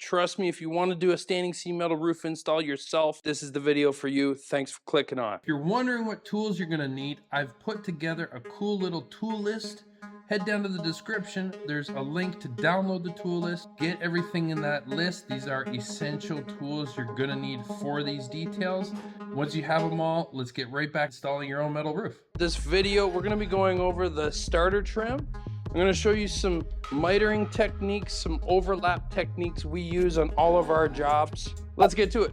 Trust me, if you want to do a standing seam metal roof install yourself, this is the video for you. Thanks for clicking on. If you're wondering what tools you're gonna need, I've put together a cool little tool list. Head down to the description. There's a link to download the tool list. Get everything in that list. These are essential tools you're gonna need for these details. Once you have them all, let's get right back to installing your own metal roof. This video, we're gonna be going over the starter trim. I'm gonna show you some mitering techniques, some overlap techniques we use on all of our jobs. Let's get to it.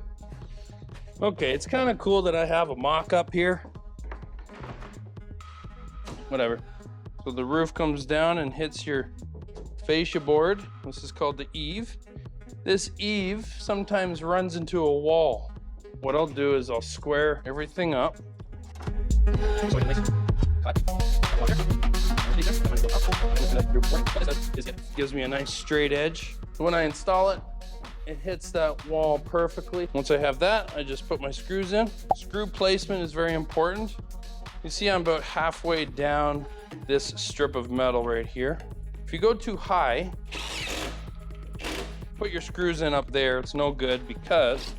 Okay, it's kind of cool that I have a mock-up here. Whatever. So the roof comes down and hits your fascia board. This is called the Eave. This Eave sometimes runs into a wall. What I'll do is I'll square everything up. Gives me a nice straight edge. When I install it, it hits that wall perfectly. Once I have that, I just put my screws in. Screw placement is very important. You see I'm about halfway down this strip of metal right here. If you go too high, put your screws in up there. It's no good because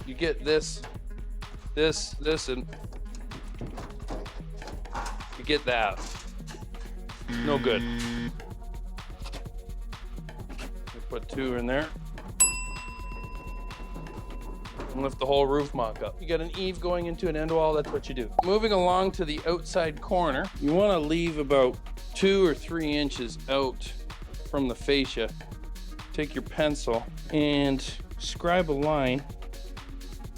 you get this, and you get that. No good. Put two in there. And lift the whole roof mock up. You got an eave going into an end wall, that's what you do. Moving along to the outside corner, you want to leave about 2 or 3 inches out from the fascia. Take your pencil and scribe a line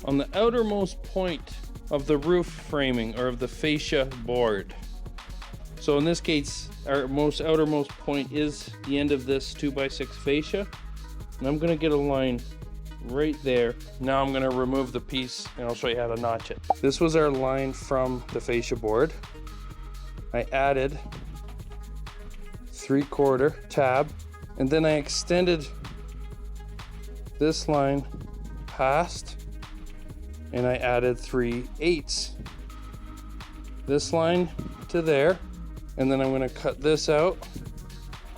on the outermost point of the roof framing or of the fascia board. So in this case, our outermost point is the end of this 2x6 fascia. And I'm gonna get a line right there. Now I'm gonna remove the piece and I'll show you how to notch it. This was our line from the fascia board. I added 3/4 tab, and then I extended this line past, and I added 3/8 this line to there, and then I'm going to cut this out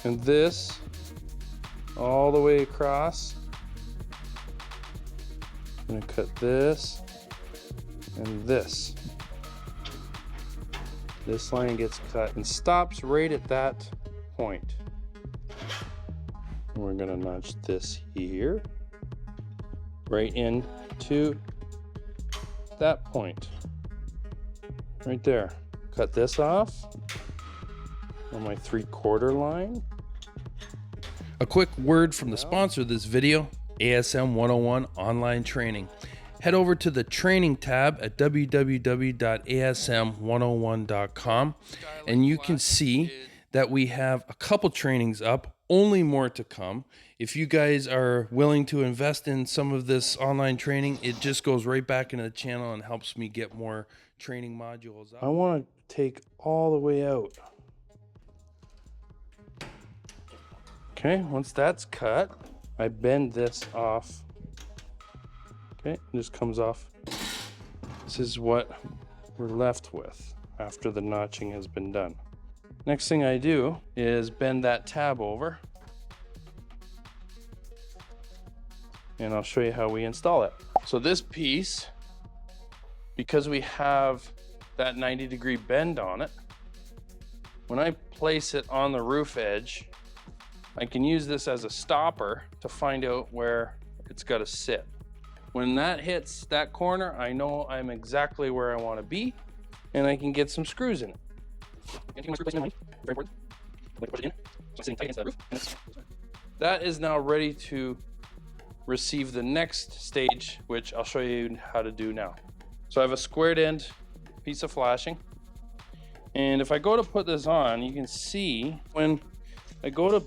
and this all the way across. I'm going to cut this and this. This line gets cut and stops right at that point. We're going to notch this here right into that point right there. Cut this off on my 3/4 line. A quick word from the sponsor of this video, ASM 101 online training. Head over to the training tab at www.asm101.com and you can see that we have a couple trainings up, only more to come. If you guys are willing to invest in some of this online training, it just goes right back into the channel and helps me get more training modules up. I want to take all the way out. Okay, once that's cut, I bend this off. Okay, this comes off. This is what we're left with after the notching has been done. Next thing I do is bend that tab over, and I'll show you how we install it. So this piece, because we have that 90-degree bend on it, when I place it on the roof edge, I can use this as a stopper to find out where it's got to sit. When that hits that corner, I know I'm exactly where I want to be, and I can get some screws in it. That is now ready to receive the next stage, which I'll show you how to do now. So I have a squared end piece of flashing, and if I go to put this on, you can see when I go to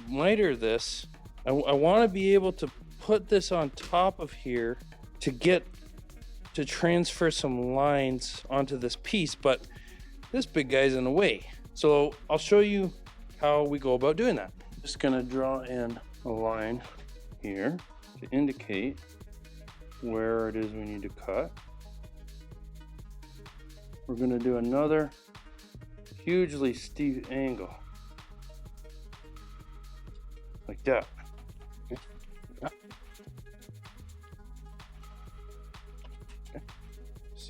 miter this, I want to be able to put this on top of here to transfer some lines onto this piece, but this big guy's in the way. So I'll show you how we go about doing that. Just gonna draw in a line here to indicate where it is we need to cut. We're gonna do another hugely steep angle like that.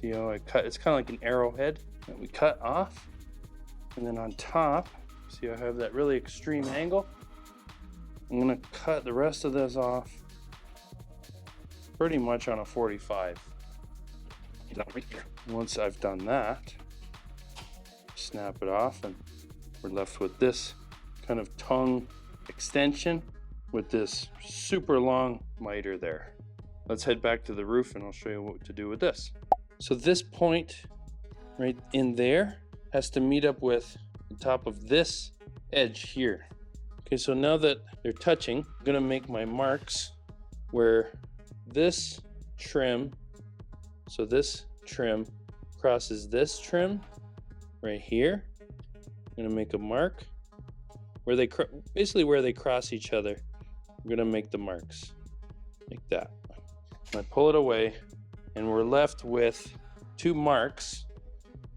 See how I cut? It's kind of like an arrowhead that we cut off. And then on top, see how I have that really extreme angle? I'm gonna cut the rest of this off pretty much on a 45. Once I've done that, snap it off and we're left with this kind of tongue extension with this super long miter there. Let's head back to the roof and I'll show you what to do with this. So this point right in there has to meet up with the top of this edge here. Okay, so now that they're touching, I'm gonna make my marks where this trim, so this trim crosses this trim right here. I'm gonna make a mark where they basically where they cross each other. I'm gonna make the marks like that. And I pull it away and we're left with two marks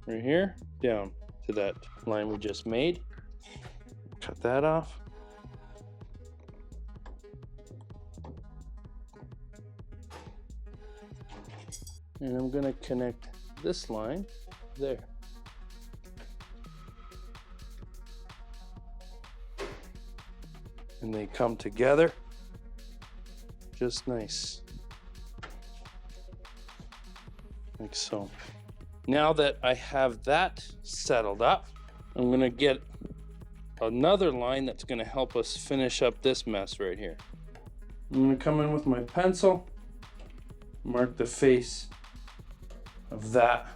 right here down to that line we just made. Cut that off. And I'm gonna connect this line there. And they come together just nice. Like so. Now that I have that settled up, I'm gonna get another line that's gonna help us finish up this mess right here. I'm gonna come in with my pencil, mark the face of that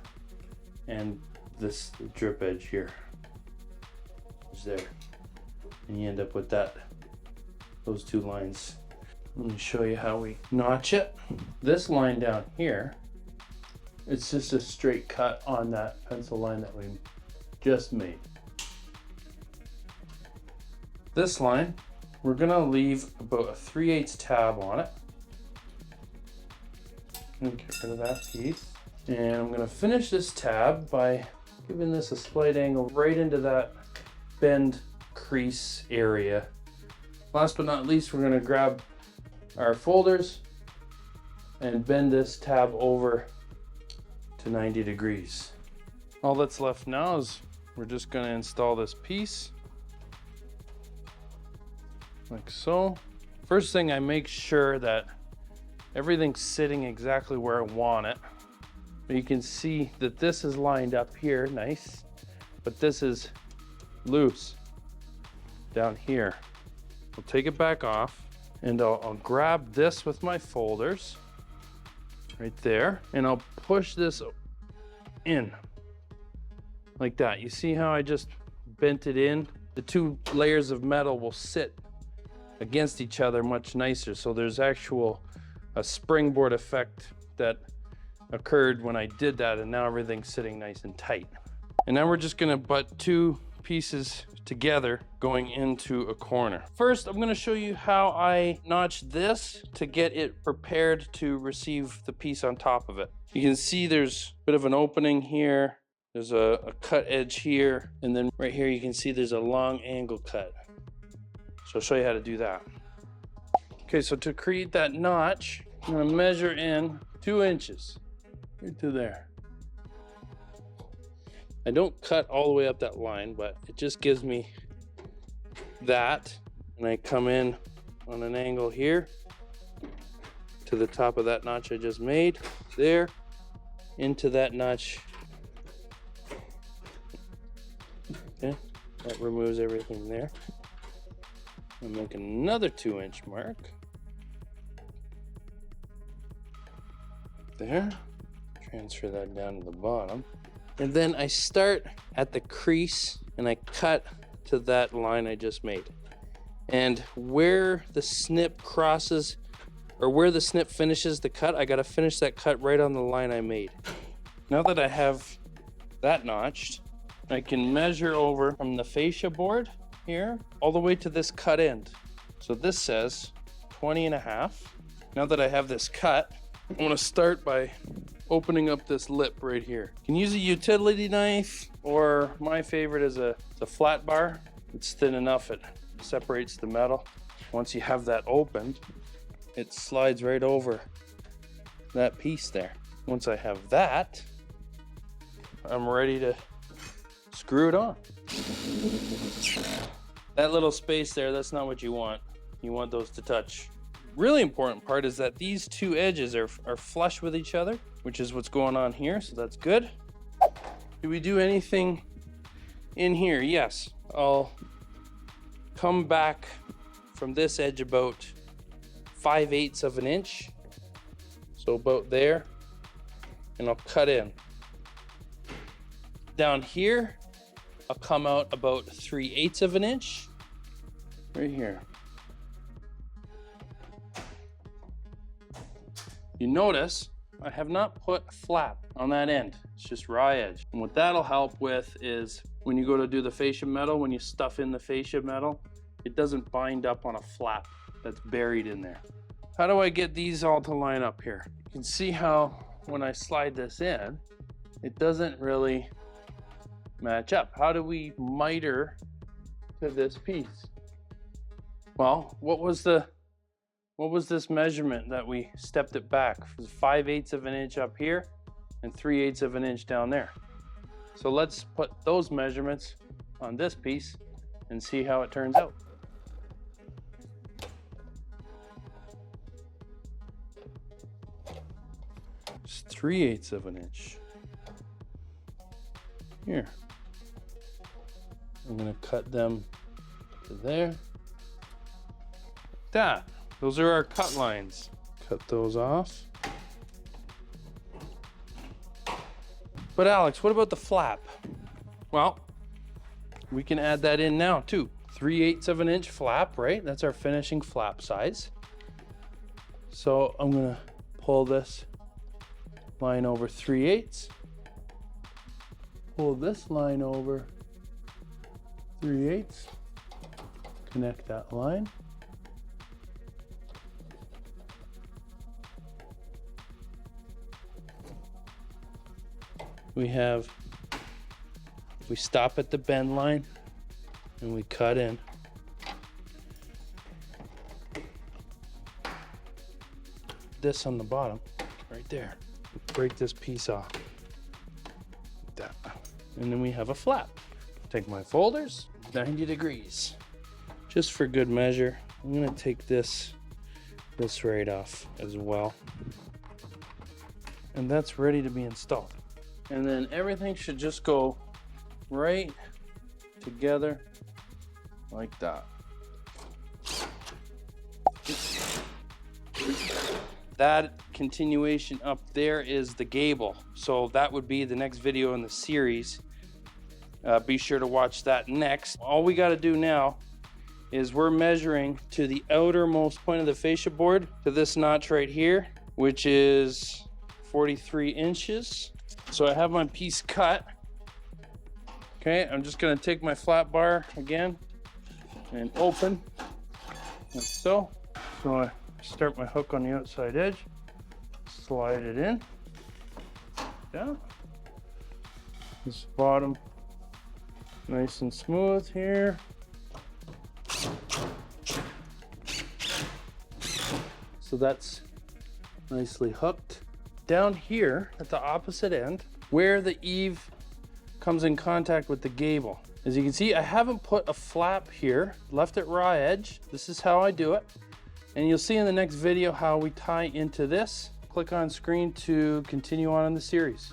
and this drip edge here is there, and you end up with those two lines. Let me show you how we notch it. This line down here, it's just a straight cut on that pencil line that we just made. This line, we're gonna leave about a 3/8 tab on it. I'm gonna get rid of that piece. And I'm gonna finish this tab by giving this a slight angle right into that bend crease area. Last but not least, we're gonna grab our folders and bend this tab over to 90 degrees. All that's left now is we're just gonna install this piece like so. First thing, I make sure that everything's sitting exactly where I want it. You can see that this is lined up here, nice, but this is loose down here. We'll take it back off and I'll grab this with my folders right there and I'll push this in like that. You see how I just bent it in? The two layers of metal will sit against each other much nicer. So there's a springboard effect that occurred when I did that, and now everything's sitting nice and tight. And now we're just gonna butt two pieces together going into a corner. First, I'm gonna show you how I notch this to get it prepared to receive the piece on top of it. You can see there's a bit of an opening here. There's a cut edge here, and then right here you can see there's a long angle cut. So I'll show you how to do that. Okay, so to create that notch, I'm gonna measure in 2 inches. Right to there. I don't cut all the way up that line, but it just gives me that. And I come in on an angle here to the top of that notch I just made, there, into that notch. Okay, that removes everything there. I'll make another 2-inch mark. There. Transfer that down to the bottom. And then I start at the crease and I cut to that line I just made. And where the snip crosses, or where the snip finishes the cut, I gotta finish that cut right on the line I made. Now that I have that notched, I can measure over from the fascia board here all the way to this cut end. So this says 20.5. Now that I have this cut, I want to start by opening up this lip right here. You can use a utility knife, or my favorite is a flat bar. It's thin enough it separates the metal. Once you have that opened, it slides right over that piece there. Once I have that, I'm ready to screw it on. That little space there, that's not what you want. You want those to touch. Really important part is that these two edges are flush with each other, which is what's going on here, so that's good. Do we do anything in here? Yes. I'll come back from this edge about 5/8 of an inch. So about there, and I'll cut in. Down here, I'll come out about 3/8 of an inch, right here. You notice I have not put a flap on that end. It's just raw edge. And what that'll help with is when you go to do the fascia metal, when you stuff in the fascia metal, it doesn't bind up on a flap that's buried in there. How do I get these all to line up here? You can see how when I slide this in, it doesn't really match up. How do we miter to this piece? Well, what was this measurement that we stepped it back? It was 5/8 of an inch up here and 3/8 of an inch down there. So let's put those measurements on this piece and see how it turns out. It's 3/8 of an inch. Here. I'm gonna cut them to there. Like that. Those are our cut lines. Cut those off. But Alex, what about the flap? Well, we can add that in now too. 3/8 of an inch flap, right? That's our finishing flap size. So I'm gonna pull this line over 3/8. Pull this line over 3/8. Connect that line. We stop at the bend line and we cut in. This on the bottom, right there. Break this piece off. Like that. And then we have a flap. Take my folders, 90 degrees. Just for good measure, I'm gonna take this right off as well. And that's ready to be installed. And then everything should just go right together like that. That continuation up there is the gable. So that would be the next video in the series. Be sure to watch that next. All we got to do now is we're measuring to the outermost point of the fascia board to this notch right here, which is 43 inches. So I have my piece cut. Okay, I'm just gonna take my flat bar again and open, like so. So I start my hook on the outside edge, slide it in, down. This bottom, nice and smooth here. So that's nicely hooked. Down here at the opposite end, where the eave comes in contact with the gable. As you can see, I haven't put a flap here, left it raw edge. This is how I do it. And you'll see in the next video how we tie into this. Click on screen to continue on in the series.